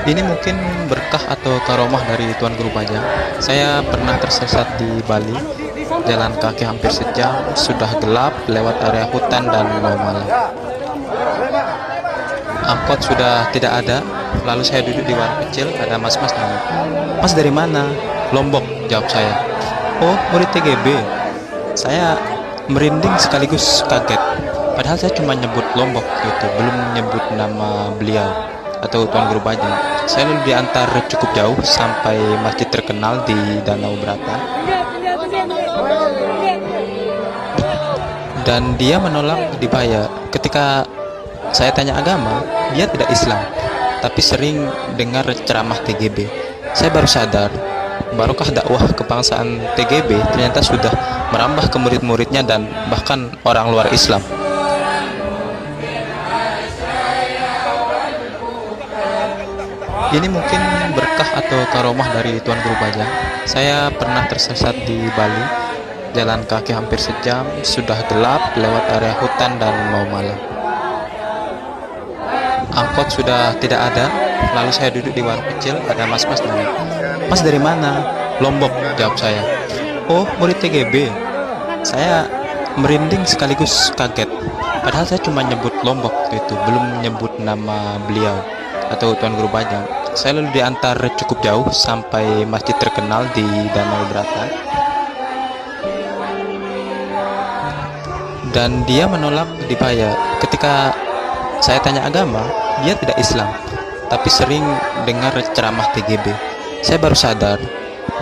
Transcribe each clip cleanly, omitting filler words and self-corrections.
Ini mungkin berkah atau karomah dari Tuan Guru Bajang. Saya pernah tersesat di Bali, jalan kaki hampir sejam, sudah gelap, lewat area hutan dan mau malam. Angkot sudah tidak ada, lalu saya duduk di warung kecil, ada mas-mas nanya, "Mas dari mana?" "Lombok," jawab saya. "Oh, murid TGB." Saya merinding sekaligus kaget, padahal saya cuma nyebut Lombok gitu, belum nyebut nama beliau atau Tuan Guru Bajang. Saya lalu diantar cukup jauh sampai masjid terkenal di Danau Brata, dan dia menolak dibayar. Ketika saya tanya agama, dia tidak Islam, tapi sering dengar ceramah TGB. Saya baru sadar, barokah dakwah kebangsaan TGB ternyata sudah merambah ke murid-muridnya dan bahkan orang luar Islam. Ini mungkin berkah atau karomah dari Tuan Guru Bajang. Saya pernah tersesat di Bali, jalan kaki hampir sejam, sudah gelap, lewat area hutan dan mau malam. Angkot sudah tidak ada, lalu saya duduk di warung kecil, ada mas-mas nanya, "Mas dari mana?" "Lombok," jawab saya. "Oh, murid TGB." Saya merinding sekaligus kaget, padahal saya cuma nyebut Lombok gitu, belum nyebut nama beliau atau Tuan Guru Bajang. Saya lalu diantar cukup jauh sampai masjid terkenal di Danau Brata, dan dia menolak dibayar. Ketika saya tanya agama, dia tidak Islam, tapi sering dengar ceramah TGB. Saya baru sadar,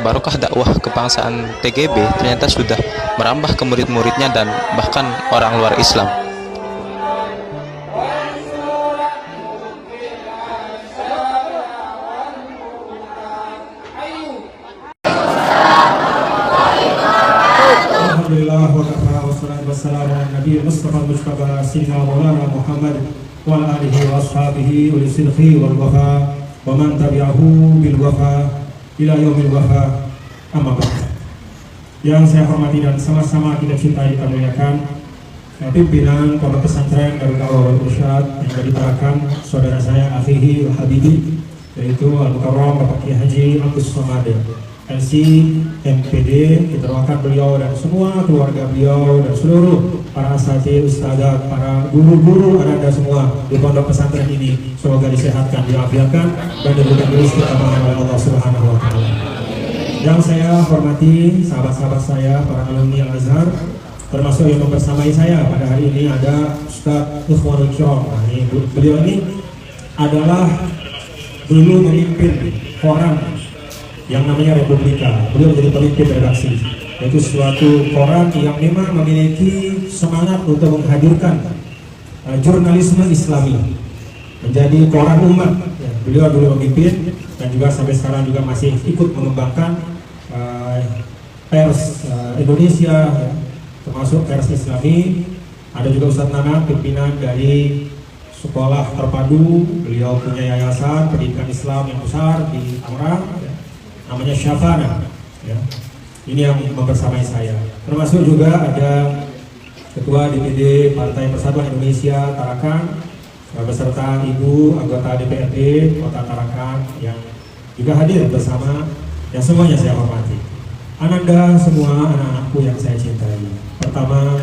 barokah dakwah kebangsaan TGB ternyata sudah merambah ke murid-muridnya dan bahkan orang luar Islam. Alhamdulillah wa kafa wa salatu wassalamu ala nabiyil mustafa mujtaba sayyidina maulana Muhammad wa ala alihi wa ashabihi wa lisidqi wal wafa wa man tabi'ahu bil wafa ila yaumil wafa, amma ba'd. Yang saya hormati dan sama-sama kita cintai dan muliakan pimpinan Pondok Pesantren Darul Da'wah wal Irsyad yang diberikan saudara saya akhihi wa habibi, yaitu Al-Mukarram Bapak Kiai Haji Abdus Somad LC MPD. Kita doakan beliau dan semua keluarga beliau dan seluruh para asatidz, ustadzat, para guru-guru Anda semua di pondok pesantren ini semoga disehatkan, diafiatkan dan diberikan rezeki tambahan oleh Allah Subhanahu wa taala. Yang saya hormati sahabat-sahabat saya para alumni Al-Azhar, termasuk yang membersamai saya pada hari ini ada Ustadz Ikhwanul Kiram. Nah, beliau ini adalah dulu memimpin koran yang namanya Republika. Beliau menjadi pemimpin redaksi, yaitu suatu koran yang memang memiliki semangat untuk menghadirkan jurnalisme Islami menjadi koran umat. Ya, beliau dulu memimpin dan juga sampai sekarang juga masih ikut mengembangkan pers Indonesia, ya, termasuk pers Islami. Ada juga Ustadz Nana, pimpinan dari sekolah terpadu. Beliau punya yayasan pendidikan Islam yang besar di Tangerang, ya, namanya Syafana, ya. Ini yang membersamai saya. Termasuk juga ada Ketua DPD Partai Persatuan Indonesia Tarakan beserta Ibu anggota DPRD Kota Tarakan yang juga hadir bersama, yang semuanya saya hormati. Ananda semua, anak-anakku yang saya cintai. Pertama,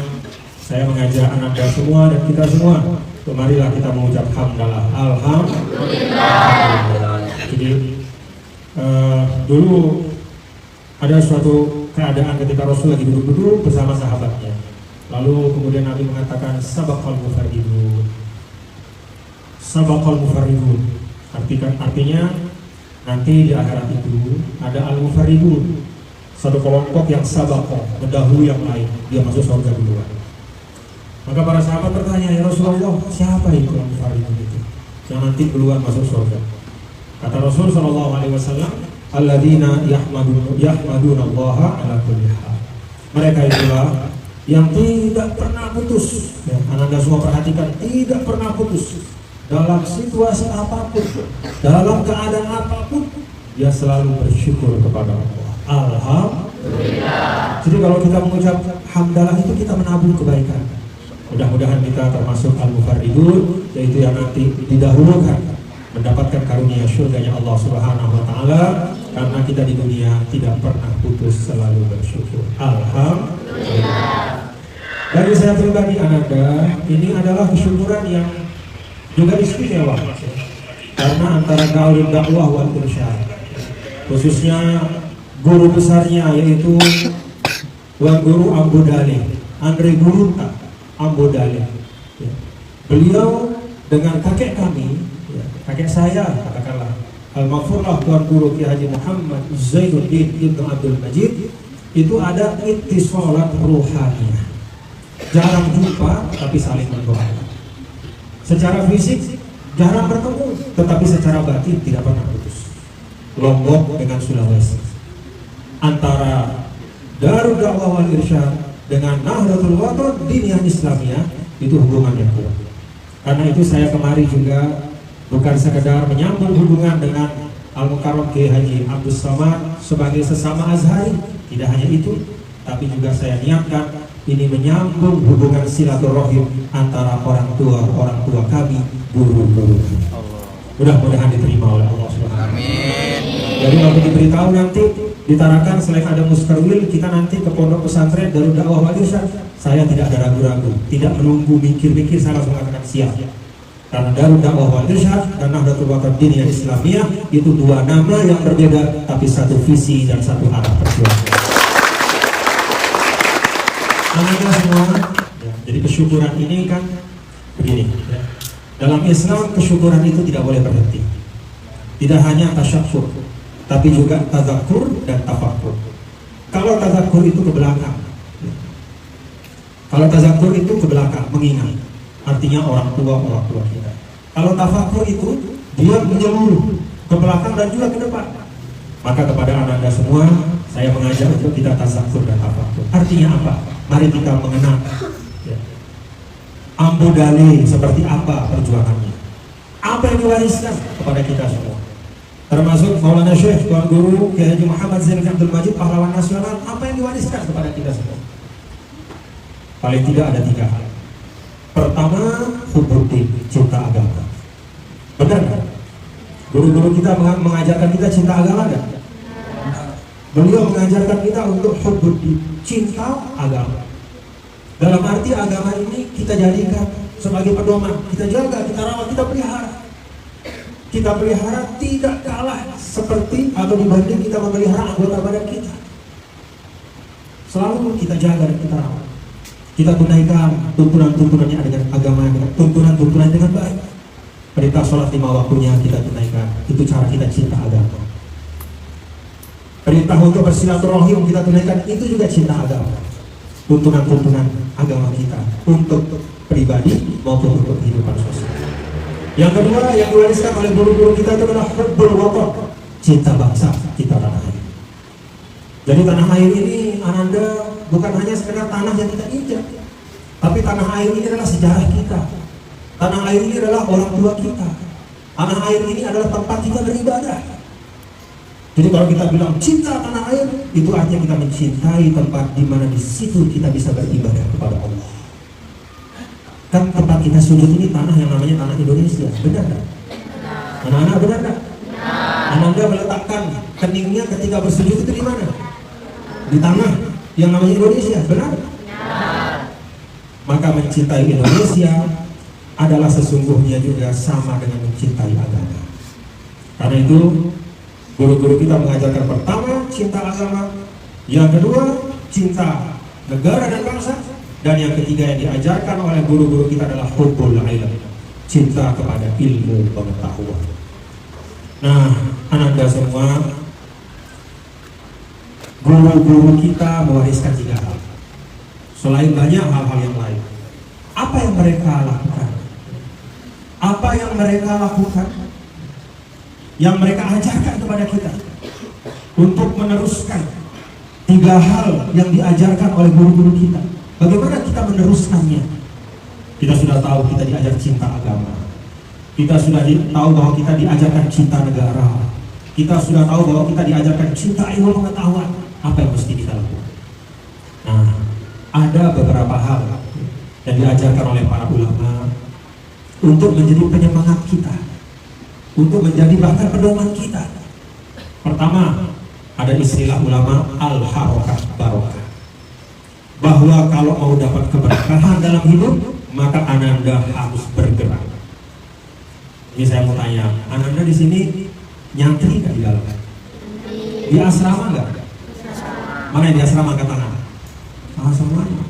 saya mengajak Ananda semua dan kita semua, marilah kita mengucap hamdalah. Alhamdulillah. Jadi dulu ada suatu keadaan ketika Rasul lagi duduk-duduk bersama sahabatnya, lalu kemudian Nabi mengatakan sabaqal mufarridun. Sabaqal mufarridun artinya nanti di akhirat itu ada al-mufarridun, satu kelompok yang sabaqah, mendahului yang lain, dia masuk surga duluan. Maka para sahabat bertanya, "Ya Rasulullah, siapa itu al-mufarridun itu yang nanti duluan masuk surga?" Kata Rasul sallallahu alaihi wasallam, "Alladzina yahmaduna Allah ala kulli hal." Mereka itulah yang tidak pernah putus. Ya, Anda semua perhatikan, tidak pernah putus dalam situasi apapun, dalam keadaan apapun, dia selalu bersyukur kepada Allah. Alhamdulillah. Jadi kalau kita mengucap hamdalah itu kita menabung kebaikan. Mudah-mudahan kita termasuk al-mufarridun, yaitu yang nanti didahulukan mendapatkan karunia surganya Allah Subhanahu wa taala, karena kita di dunia tidak pernah putus, selalu bersyukur. Alhamdulillah. Bagi saya pribadi Ananda, ini adalah kesyukuran yang juga istimewa, karena antara kaul dakwah wal irsyad, khususnya guru besarnya yaitu Guru Ambodale, Andre Gurunta Ambodale. Beliau dengan kakek kami, kakek saya katakanlah, Al-Maghfurlah Tuan Guru Kiai Haji Muhammad Zainuddin Ibnu Abdul Majid, itu ada ittisalat ruhaniyah. Jarang jumpa tapi saling mendoakan. Secara fisik jarang bertemu, tetapi secara batin tidak pernah putus. Lombok dengan Sulawesi, antara Darul Dakwah wal Irsyad dengan Nahdlatul Wathon Diniyah Islamiyah, itu hubungan yang kuat. Karena itu saya kemari juga bukan sekedar menyambung hubungan dengan Al-Mukarram Kiai Haji Abdus Samad sebagai sesama Azhari, tidak hanya itu, tapi juga saya niatkan ini menyambung hubungan silaturahim antara orang tua kami, guru-guru. Mudah-mudahan diterima oleh Allah Subhanahu. Amin. Jadi waktu diberitahu nanti ditarakan selain ada muskarwil, kita nanti ke pondok pesantren Darul Dakwah wal Irsyad, saya tidak ada ragu-ragu, tidak menunggu mikir-mikir, saya langsung mengatakan siap. Karena Darul Dakwah wal Irsyad dan Nahdlatul Wathon Diniyah Islamiyah itu dua nama yang berbeda, tapi satu visi dan satu arah perjuangan. Anak-anak semua, jadi kesyukuran ini kan begini, ya. Dalam Islam kesyukuran itu tidak boleh berhenti. Tidak hanya tasyakur, tapi juga tazakkur dan tafakkur. Kalau tazakkur itu ke belakang, kalau tazakkur itu ke belakang, mengingat, artinya orang tua kita. Kalau tafakkur itu dia menyeluruh ke belakang dan juga ke depan. Maka kepada Ananda semua, saya mengajak untuk kita tazakkur dan tafakkur. Artinya apa? Mari kita mengenal, ya, Ambodale seperti apa perjuangannya, apa yang diwariskan kepada kita semua, termasuk Maulana Syekh Tuan Guru Kiai Haji Muhammad Zainuddin Abdul Majid, pahlawan nasional, apa yang diwariskan kepada kita semua. Paling tidak ada 3 hal. Pertama, hubbudin, cinta agama. Benar kan? Guru-guru kita mengajarkan kita cinta agama kan? Beliau mengajarkan kita untuk hubbuddin, cinta agama. Dalam arti agama ini kita jadikan sebagai pedoman, kita jaga, kita rawat, kita pelihara. Kita pelihara tidak kalah seperti atau dibanding kita memelihara anggota badan kita. Selalu kita jaga dan kita rawat. Kita tunaikan tuntunan-tuntunannya dengan agama, tuntunan-tuntunan dengan baik. Perintah sholat 5 waktunya kita tunaikan, itu cara kita cinta agama. Perintah untuk bersilaturahim kita tunaikan, itu juga cinta agama. Tuntunan-tuntunan agama kita untuk pribadi maupun untuk kehidupan sosial. Yang kedua yang diwariskan oleh guru-guru kita itu adalah hubbul wathon, cinta bangsa kita, tanah air. Jadi tanah air ini Ananda bukan hanya sekedar tanah yang kita injak, tapi tanah air ini adalah sejarah kita. Tanah air ini adalah orang tua kita. Tanah air ini adalah tempat kita beribadah. Jadi kalau kita bilang cinta tanah air, itu artinya kita mencintai tempat di mana di situ kita bisa beribadah kepada Allah. Kan tempat kita sujud ini tanah yang namanya tanah Indonesia, benar tak? Anak-anak benar tak? Ananda meletakkan keningnya ketika bersujud itu di mana? Di tanah yang namanya Indonesia, benar? Maka mencintai Indonesia adalah sesungguhnya juga sama dengan mencintai agama. Karena itu guru-guru kita mengajarkan pertama cinta agama, yang kedua cinta negara dan bangsa, dan yang ketiga yang diajarkan oleh guru-guru kita adalah hubbul ilm, cinta kepada ilmu pengetahuan. Nah, Ananda semua, guru-guru kita mewariskan 3 hal. Selain banyak hal-hal yang lain, apa yang mereka lakukan? Apa yang mereka lakukan? Yang mereka ajarkan kepada kita untuk meneruskan 3 hal yang diajarkan oleh guru-guru kita. Bagaimana kita meneruskannya? Kita sudah tahu kita diajar cinta agama. Kita sudah tahu bahwa kita diajarkan cinta negara. Kita sudah tahu bahwa kita diajarkan cinta ilmu pengetahuan. Apa yang mesti kita lakukan? Nah, ada beberapa hal yang diajarkan oleh para ulama untuk menjadi penyemangat kita. untuk menjadi bahkan pedoman kita. Pertama, ada istilah ulama al-harokah barokah, bahwa kalau mau dapat keberkahan dalam hidup, maka Ananda harus bergerak. Ini saya mau tanya, Ananda di sini nyantri nggak di dalam? Di asrama nggak? Mana yang di asrama angkat tangan? Semuanya.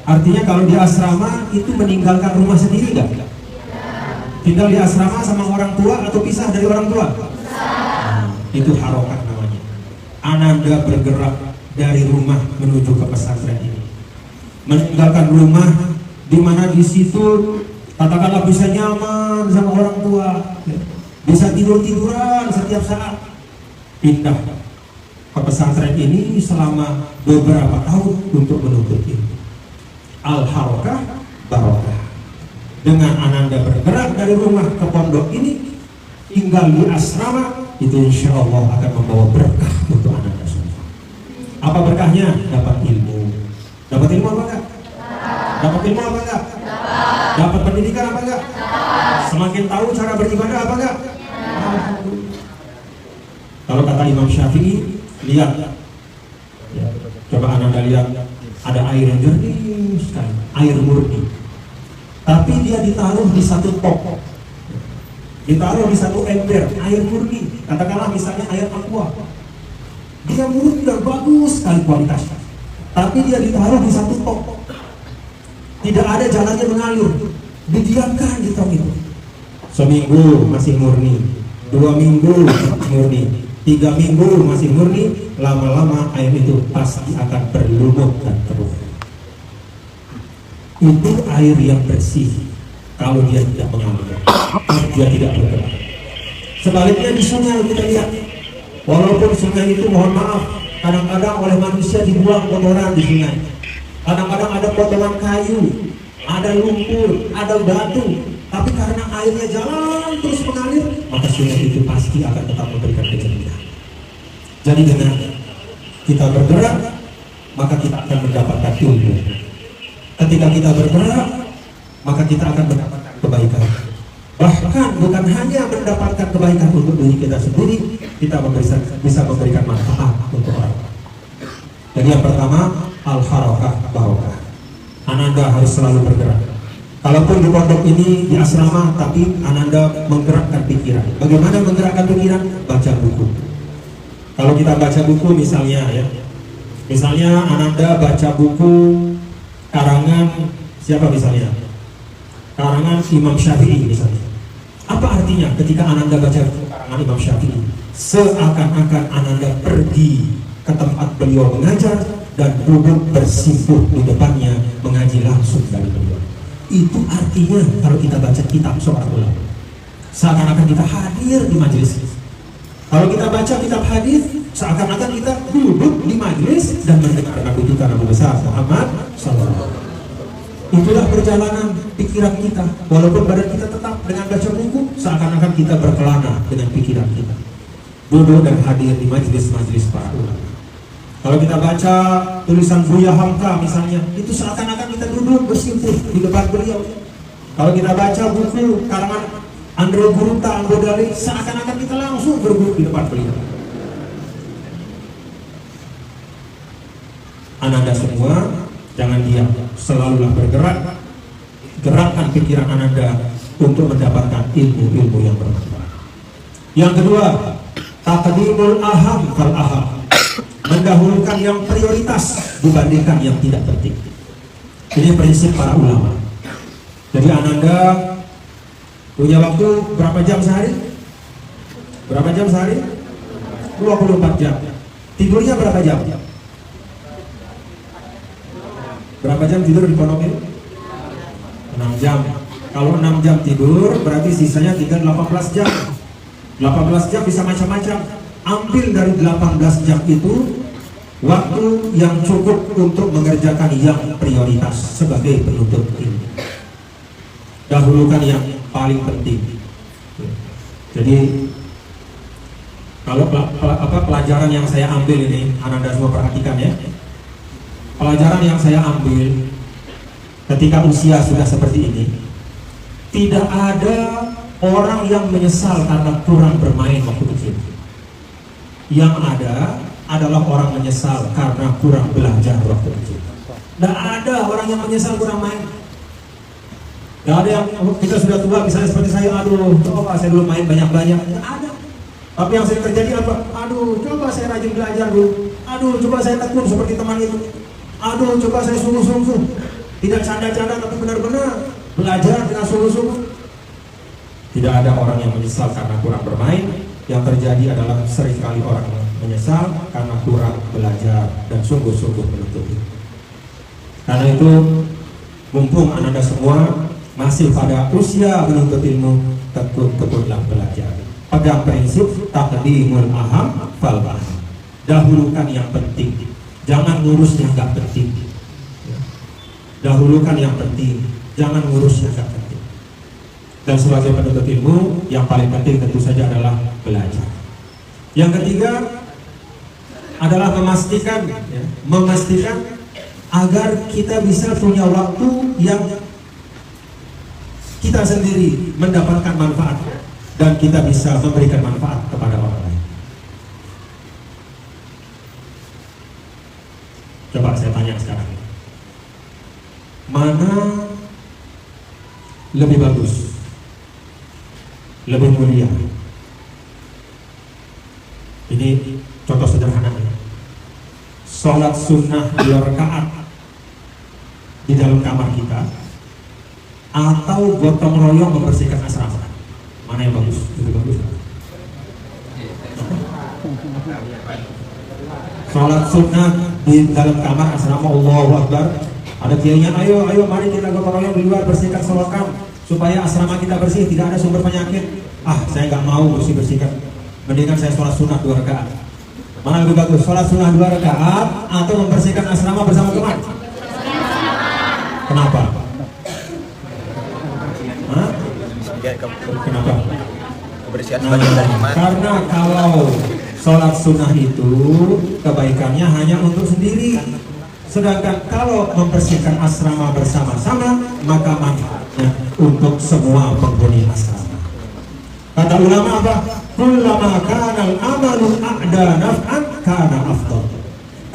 Artinya kalau di asrama itu meninggalkan rumah sendiri nggak? Tinggal di asrama sama orang tua atau pisah dari orang tua? Itu harokah namanya. Ananda bergerak dari rumah menuju ke pesantren ini, meninggalkan rumah di mana di situ katakanlah bisa nyaman sama orang tua, bisa tiduran setiap saat, pindah ke pesantren ini selama beberapa tahun untuk menuntut ilmu. Al-harokah barokah. Dengan Ananda bergerak dari rumah ke pondok ini, tinggal di asrama, itu insya Allah akan membawa berkah untuk Ananda semua. Apa berkahnya? Dapat ilmu. Dapat ilmu apa enggak? Dapat ilmu apa enggak? Dapat pendidikan apa enggak? Semakin tahu cara beribadah apa enggak? Kalau kata Imam Syafi'i, lihat ya, coba Ananda lihat, ada air yang jernih sekali, air murni, tapi dia ditaruh di satu pot, ditaruh di satu ember, air murni, katakanlah misalnya air aqua, dia murni dan bagus sekali kualitasnya, tapi dia ditaruh di satu pot, tidak ada jalannya mengalir, didiamkan di pot itu. Seminggu masih murni, 2 minggu murni, 3 minggu masih murni, lama-lama air itu pasti akan berlumut dan terus. Itu air yang bersih kalau dia tidak mengalir, dia tidak bergerak. Sebaliknya di sungai kita lihat, walaupun sungai itu mohon maaf, kadang-kadang oleh manusia dibuang kotoran di sungai. Kadang-kadang ada potongan kayu, ada lumpur, ada batu, tapi karena airnya jalan terus mengalir, maka sungai itu pasti akan tetap memberikan kejernihan. Jadi dengan kita bergerak, maka kita akan mendapatkan ilmu. Ketika kita bergerak, maka kita akan mendapatkan kebaikan. Bahkan bukan hanya mendapatkan kebaikan untuk diri kita sendiri, kita bisa memberikan manfaat untuk orang. Jadi yang pertama, al-harokah barokah. Ananda harus selalu bergerak. Kalaupun di pondok ini, di asrama, tapi Ananda menggerakkan pikiran. Bagaimana menggerakkan pikiran? Baca buku. Kalau kita baca buku misalnya ya, misalnya Ananda baca buku karangan siapa misalnya? Karangan Imam Syafi'i misalnya. Apa artinya ketika Ananda baca karangan Imam Syafi'i? Seakan-akan Ananda pergi ke tempat beliau mengajar dan duduk bersimpuh di depannya mengaji langsung dari beliau. Itu artinya kalau kita baca kitab seorang ulama, seakan-akan kita hadir di majelis. Kalau kita baca kitab hadis, seakan-akan kita duduk di majelis dan mendengarkan tuntunan Nabi besar Muhammad SAW. Itulah perjalanan pikiran kita. Walaupun badan kita tetap dengan baca buku, seakan-akan kita berkelana dengan pikiran kita, duduk dan hadir di majelis-majelis para ulama. Kalau kita baca tulisan Buya Hamka misalnya, itu seakan-akan kita duduk bersimpuh di depan beliau. Kalau kita baca buku karangan Andre Guruta Anggodali, seakan-akan kita langsung berduduk di depan beliau. Ananda semua jangan diam, selalulah bergerak. Gerakkan pikiran Ananda untuk mendapatkan ilmu-ilmu yang bermanfaat. Yang kedua, taqdimul aham fal aham, mendahulukan yang prioritas dibandingkan yang tidak penting. Ini prinsip para ulama. Jadi Ananda punya waktu berapa jam sehari? Berapa jam sehari? 24 jam. Tidurnya berapa jam? Berapa jam tidur di pondok ini? 6 jam. Kalau 6 jam tidur, berarti sisanya tinggal 18 jam. 18 jam bisa macam-macam. Ambil dari 18 jam itu waktu yang cukup untuk mengerjakan yang prioritas sebagai penuntut ilmu. Dahulukan yang paling penting. Jadi kalau pelajaran yang saya ambil ini, Ananda semua perhatikan ya. Pelajaran yang saya ambil ketika usia sudah seperti ini, tidak ada orang yang menyesal karena kurang bermain waktu kecil. Yang ada adalah orang menyesal karena kurang belajar waktu kecil. Tidak ada orang yang menyesal kurang main. Tidak ada yang kita sudah tua misalnya seperti saya, aduh coba saya dulu main banyak-banyak. Tidak ada. Tapi yang sering terjadi apa? Aduh coba saya rajin belajar dulu. Aduh coba saya tekun seperti teman itu. Aduh coba saya sungguh-sungguh. Tidak canda-canda tapi benar-benar belajar dengan sungguh-sungguh. Tidak ada orang yang menyesal karena kurang bermain. Yang terjadi adalah seringkali orang menyesal karena kurang belajar dan sungguh-sungguh menuntut ilmu. Karena itu, mumpung Anda semua masih pada usia menuntut ilmu, tekunlah belajar. Pegang prinsip taqdimul aham fal aham. Dahulukan yang penting, jangan ngurus yang gak penting. Dahulukan yang penting, jangan ngurus yang gak penting. Dan sebagai penuntut ilmu, yang paling penting tentu saja adalah belajar. Yang ketiga adalah memastikan agar kita bisa punya waktu yang kita sendiri mendapatkan manfaat dan kita bisa memberikan manfaat kepada orang lain. Coba saya tanya sekarang, mana lebih bagus, lebih mulia? Ini contoh sederhana, sholat sunnah 2 rakaat di dalam kamar kita, atau gotong royong membersihkan asrama? Mana yang bagus? Lebih bagus. Sholat sunnah di dalam kamar asrama, Allahu Akbar. Ada kiainya, ayo mari kita gotong royong di luar bersihkan selokan supaya asrama kita bersih, tidak ada sumber penyakit. Saya nggak mau bersihkan. Mendingan saya sholat sunnah 2 rakaat. Mana lebih bagus? Sholat sunnah 2 rakaat atau membersihkan asrama bersama teman? Kenapa? Kenapa? Kebersihan sebagian dari iman. Karena kalau sholat sunnah itu kebaikannya hanya untuk sendiri, sedangkan kalau membersihkan asrama bersama-sama maka manfaatnya untuk semua penghuni asrama. Kata ulama apa? Kullama kana al-amalu a'da naf'an kana afdal.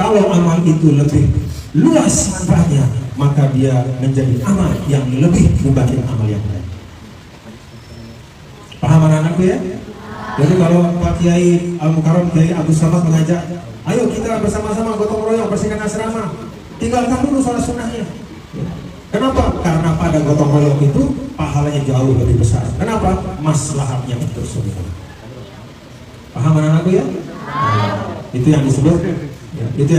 Kalau amal itu lebih luas manfaatnya, maka dia menjadi amal yang lebih dibanding amal yang lain. Paham anak-anakku ya? Jadi kalau Pak Kiai Al-Mukarram, Kiai Abdul Samad mengajak, ayo kita bersama-sama gotong royong bersihkan asrama, tinggalkan dulu sholat sunnahnya. Kenapa? Karena pada gotong royong itu pahalanya jauh lebih besar. Kenapa? Maslahatnya untuk semua. Paham anak-anakku ya? Itu yang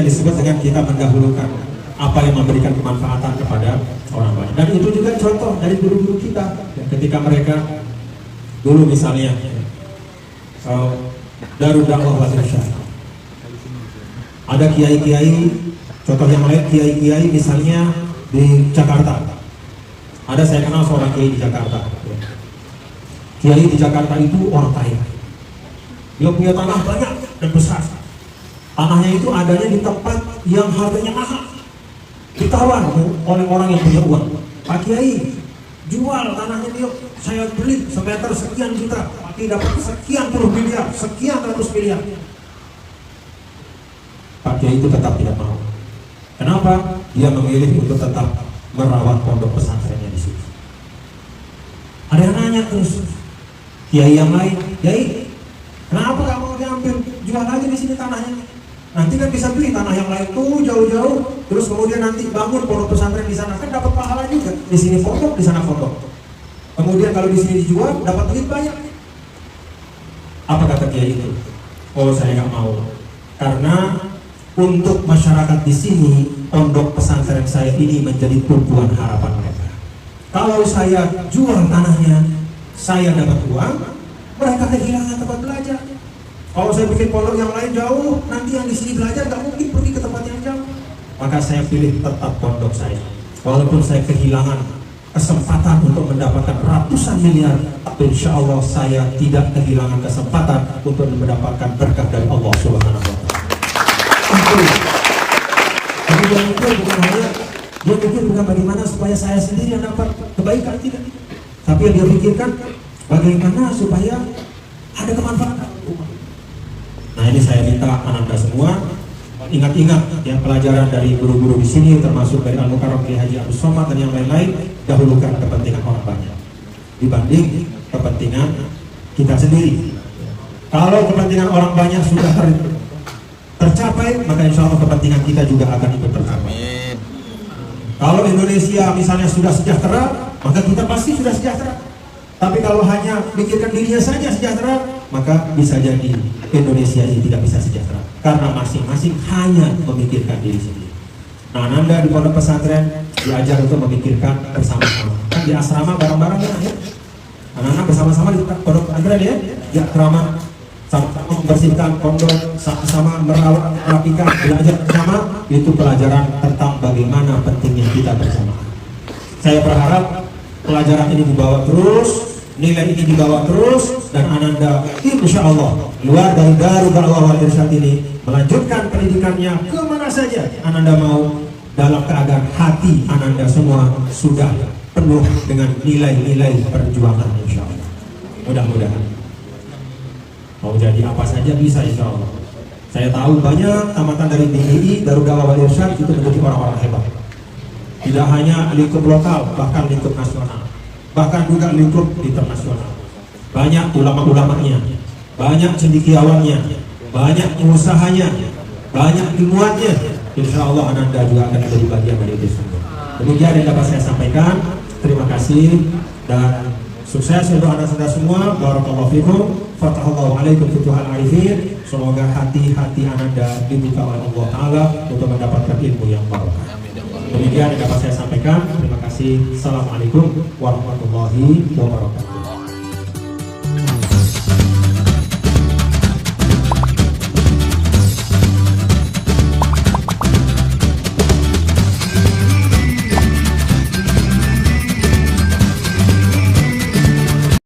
disebut dengan kita mendahulukan apa yang memberikan kemanfaatan kepada orang lain. Dan itu juga contoh dari guru-guru kita, ketika mereka dulu misalnya Darul Dakwah wal Irsyad, ada kiai-kiai, contoh yang lain kiai-kiai misalnya di Jakarta. Ada, saya kenal seorang kiai di Jakarta. Kiai di Jakarta itu orang kaya. Dia punya tanah banyak dan besar. Tanahnya itu adanya di tempat yang harganya mahal. Ditawar oleh orang yang punya uang. Pak Kiai, jual tanahnya dia, saya beli semeter sekian juta, tapi dapat sekian puluh miliar, sekian ratus miliar. Pak Kiai itu tetap tidak mau. Kenapa? Dia memilih untuk tetap merawat pondok pesantrennya di situ. Ada yang nanya terus, kiai yang lain, Kiai, kenapa nggak mau diambil, jual aja di sini tanahnya? Nanti kan bisa beli tanah yang lain tuh jauh-jauh, terus kemudian nanti bangun pondok pesantren di sana, kan dapat pahala juga. Di sini pondok, di sana pondok. Kemudian kalau di sini dijual, dapat duit banyak. Apa kata kiai itu? Oh, saya nggak mau, karena untuk masyarakat di sini, pondok pesantren saya ini menjadi tumpuan harapan mereka. Kalau saya jual tanahnya, saya dapat uang, mereka kehilangan tempat belajar. Kalau saya bikin pondok yang lain jauh, nanti yang di sini belajar nggak mungkin pergi ke tempat yang jauh. Maka saya pilih tetap pondok saya. Walaupun saya kehilangan kesempatan untuk mendapatkan ratusan miliar, tapi insya Allah saya tidak kehilangan kesempatan untuk mendapatkan berkah dari Allah Subhanahu Wa Taala. Kemudian itu bukan hanya dia pikir bukan bagaimana supaya saya sendiri yang dapat kebaikan, tidak. Tapi yang dia pikirkan, Bagaimana supaya ada kemanfaatan umat. Nah, ini saya minta Ananda semua ingat-ingat ya pelajaran dari guru-guru di sini, termasuk dari Al-Mukarram Kiai Haji Abdus Somad dan yang lain-lain. Dahulukan kepentingan orang banyak dibanding kepentingan kita sendiri. Kalau kepentingan orang banyak sudah tercapai, maka insya Allah kepentingan kita juga akan ikut tercapai. Kalau Indonesia misalnya sudah sejahtera, maka kita pasti sudah sejahtera. Tapi kalau hanya pikirkan dirinya saja sejahtera, maka bisa jadi Indonesia ini tidak bisa sejahtera karena masing-masing hanya memikirkan diri sendiri. Nah, Ananda di pondok pesantren diajar untuk memikirkan bersama-sama. Kan di asrama bareng-bareng ya. Anak-anak bersama-sama di pondok pesantren ya, di asrama sama-sama membersihkan pondok, sama-sama merawat, merapikan, belajar bersama. Itu pelajaran tentang bagaimana pentingnya kita bersama. Saya berharap pelajaran ini dibawa terus, nilai ini dibawa terus, dan Ananda insya Allah keluar dari Darul Da'wah wal Irsyad ini melanjutkan pendidikannya kemana saja Ananda mau, dalam keadaan hati Ananda semua sudah penuh dengan nilai-nilai perjuangan insya Allah. Mudah-mudahan mau jadi apa saja bisa insya Allah. Saya tahu banyak tamatan dari DII Darul Da'wah wal Irsyad itu menjadi orang-orang hebat. Tidak hanya lingkup lokal, bahkan lingkup nasional, bahkan juga lingkup internasional. Banyak ulama-ulamanya, banyak cendekiawannya, banyak usahanya, banyak ilmuannya. Insya Allah Ananda juga akan menjadi bagian dari itu semua. Demikian yang dapat saya sampaikan. Terima kasih dan sukses untuk Anda semua. Barakallahu fikum. Fatahallahu alaikum futuhal arifin. Semoga hati-hati Ananda dibuka oleh Allah Ta'ala untuk mendapatkan ilmu yang barokah. Demikian yang dapat saya sampaikan. Terima kasih. Assalamualaikum warahmatullahi wabarakatuh.